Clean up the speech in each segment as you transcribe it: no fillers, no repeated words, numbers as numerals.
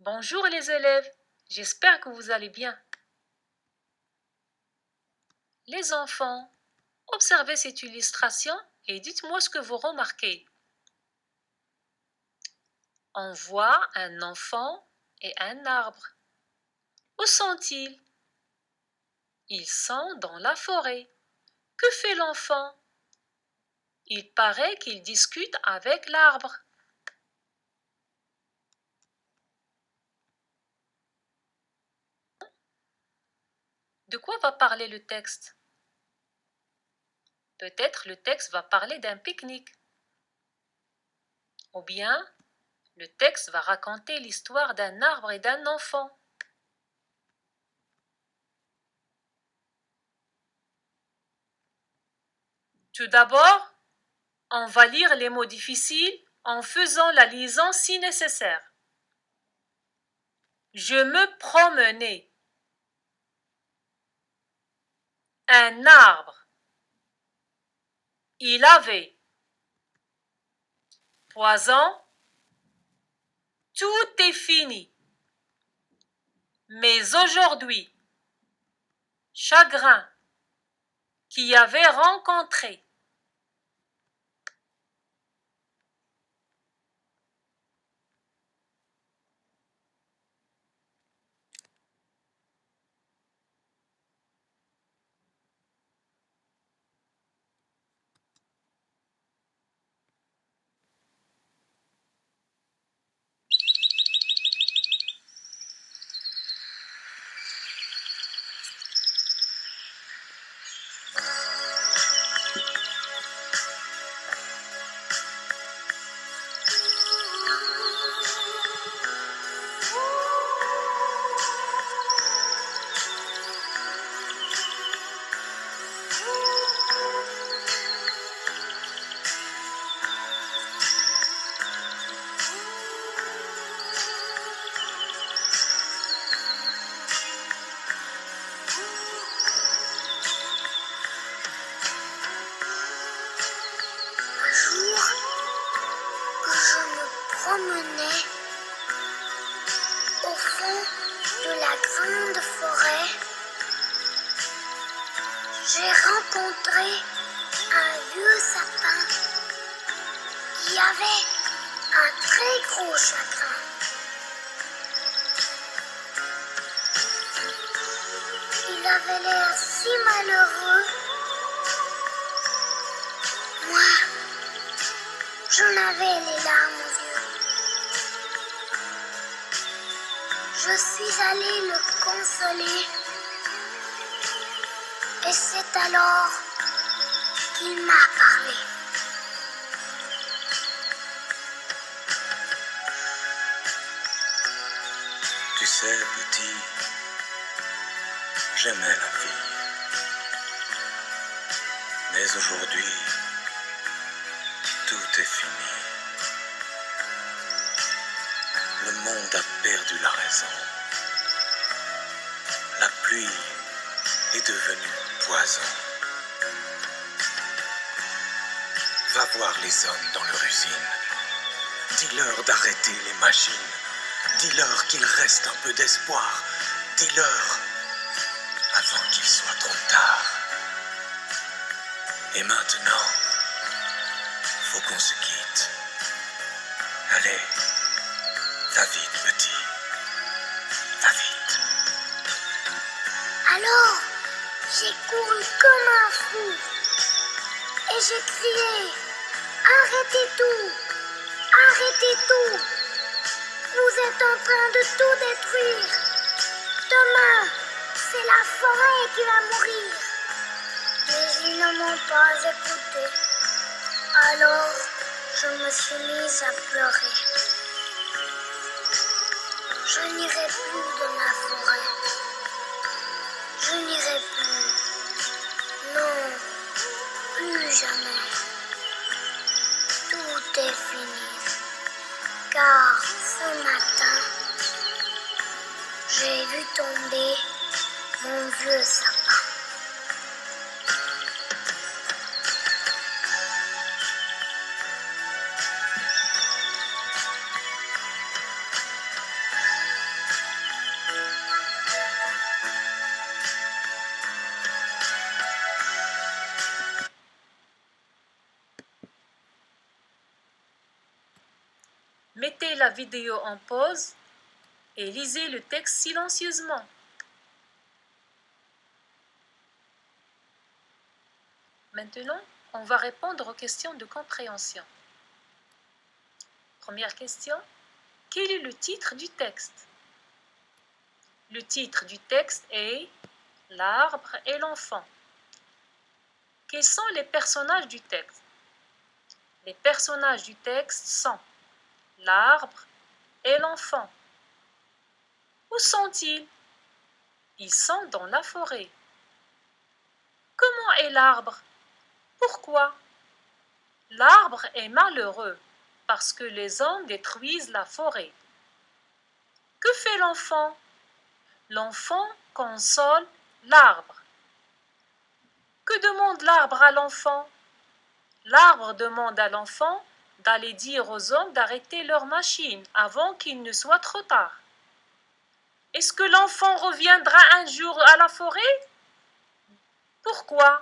Bonjour les élèves, j'espère que vous allez bien. Les enfants, observez cette illustration et dites-moi ce que vous remarquez. On voit un enfant et un arbre. Où sont-ils? Ils sont dans la forêt. Que fait l'enfant? Il paraît qu'il discute avec l'arbre. De quoi va parler le texte? Peut-être le texte va parler d'un pique-nique. Ou bien, le texte va raconter l'histoire d'un arbre et d'un enfant. Tout d'abord, on va lire les mots difficiles en faisant la liaison si nécessaire. Je me promenais. Un arbre. Il avait. Poison. Tout est fini. Mais aujourd'hui, chagrin. Qui avait rencontré. Un jour que je me promenais au fond de la grande forêt, j'ai rencontré un vieux sapin qui avait un très gros chagrin. Il avait l'air si malheureux. Moi, j'en avais les larmes aux yeux. Je suis allée le consoler et c'est alors qu'il m'a parlé. Tu sais, petit, j'aimais la vie. Mais aujourd'hui, tout est fini. Le monde a perdu la raison. La pluie est devenue poison. Va voir les hommes dans leur usine. Dis-leur d'arrêter les machines. Dis-leur qu'il reste un peu d'espoir. Dis-leur avant qu'il soit trop tard. Et maintenant, faut qu'on se quitte. Allez, va vite, petit. Va vite. Alors, j'ai couru comme un fou et j'ai crié: arrêtez tout! Arrêtez tout! Vous êtes en train de tout détruire. Demain, c'est la forêt qui va mourir. Mais ils ne m'ont pas écouté. Alors, je me suis mise à pleurer. Je n'irai plus dans la forêt. Je n'irai plus. Non, plus jamais. Tout est fini. Car ce matin, j'ai vu tomber mon vieux sapin. Mettez la vidéo en pause et lisez le texte silencieusement. Maintenant, on va répondre aux questions de compréhension. Première question, quel est le titre du texte? Le titre du texte est « L'arbre et l'enfant ». Quels sont les personnages du texte? Les personnages du texte sont l'arbre et l'enfant. Où sont-ils? Ils sont dans la forêt. Comment est l'arbre? Pourquoi? L'arbre est malheureux parce que les hommes détruisent la forêt. Que fait l'enfant? L'enfant console l'arbre. Que demande l'arbre à l'enfant? L'arbre demande à l'enfant d'aller dire aux hommes d'arrêter leur machine avant qu'il ne soit trop tard. Est-ce que l'enfant reviendra un jour à la forêt? Pourquoi?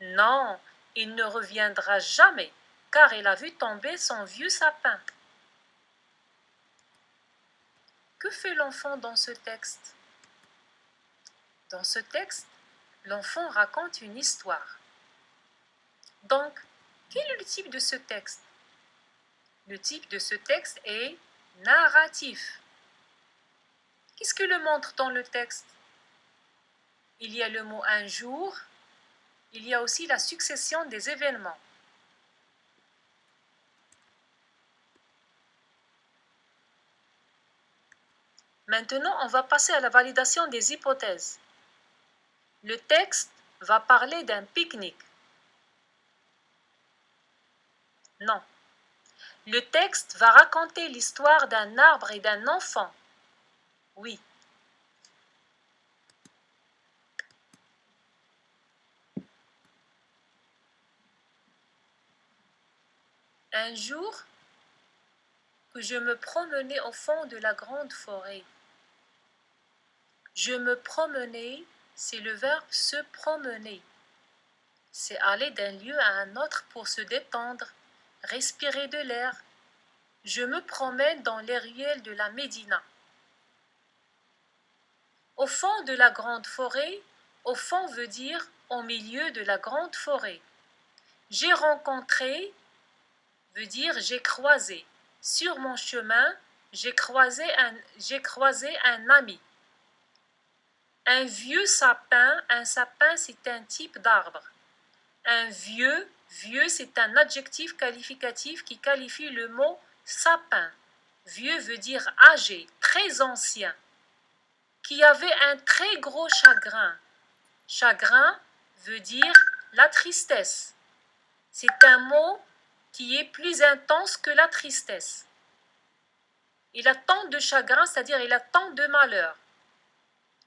Non, il ne reviendra jamais, car il a vu tomber son vieux sapin. Que fait l'enfant dans ce texte? Dans ce texte, l'enfant raconte une histoire. Donc, quel est le type de ce texte? Le type de ce texte est narratif. Qu'est-ce que le montre dans le texte? Il y a le mot un jour, il y a aussi la succession des événements. Maintenant, on va passer à la validation des hypothèses. Le texte va parler d'un pique-nique. Non. Le texte va raconter l'histoire d'un arbre et d'un enfant. Oui. Un jour que je me promenais au fond de la grande forêt. Je me promenais, c'est le verbe se promener. C'est aller d'un lieu à un autre pour se détendre, respirer de l'air. Je me promène dans les ruelles de la Médina. Au fond de la grande forêt, au fond veut dire au milieu de la grande forêt. J'ai rencontré veut dire j'ai croisé. Sur mon chemin, j'ai croisé un ami. Un vieux sapin, un sapin c'est un type d'arbre. Un vieux, vieux c'est un adjectif qualificatif qui qualifie le mot sapin. Vieux veut dire âgé, très ancien. Qui avait un très gros chagrin. Chagrin veut dire la tristesse. C'est un mot qui est plus intense que la tristesse. Il a tant de chagrin, c'est-à-dire il a tant de malheur.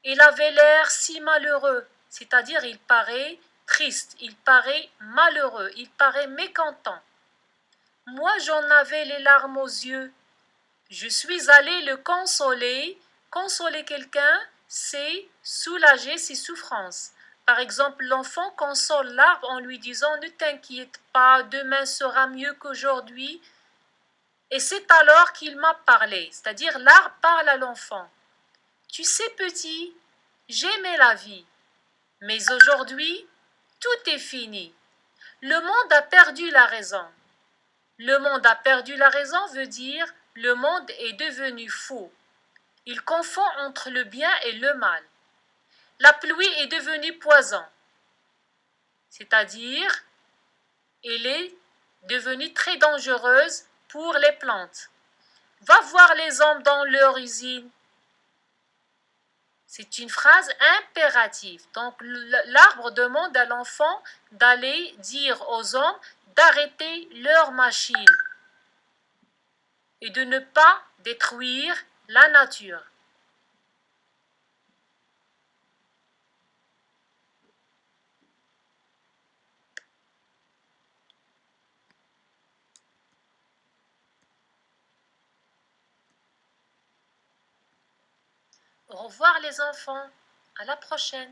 Il avait l'air si malheureux, c'est-à-dire il paraît triste, il paraît malheureux, il paraît mécontent. Moi j'en avais les larmes aux yeux. Je suis allé le consoler. Consoler quelqu'un, c'est soulager ses souffrances. Par exemple, l'enfant console l'arbre en lui disant « Ne t'inquiète pas, demain sera mieux qu'aujourd'hui ». Et c'est alors qu'il m'a parlé, c'est-à-dire l'arbre parle à l'enfant. « Tu sais petit, j'aimais la vie, mais aujourd'hui, tout est fini. Le monde a perdu la raison. » Le monde a perdu la raison veut dire le monde est devenu fou. Il confond entre le bien et le mal. La pluie est devenue poison, c'est-à-dire elle est devenue très dangereuse pour les plantes. Va voir les hommes dans leur usine. C'est une phrase impérative. Donc l'arbre demande à l'enfant d'aller dire aux hommes d'arrêter leur machine et de ne pas détruire la nature. Au revoir les enfants, à la prochaine.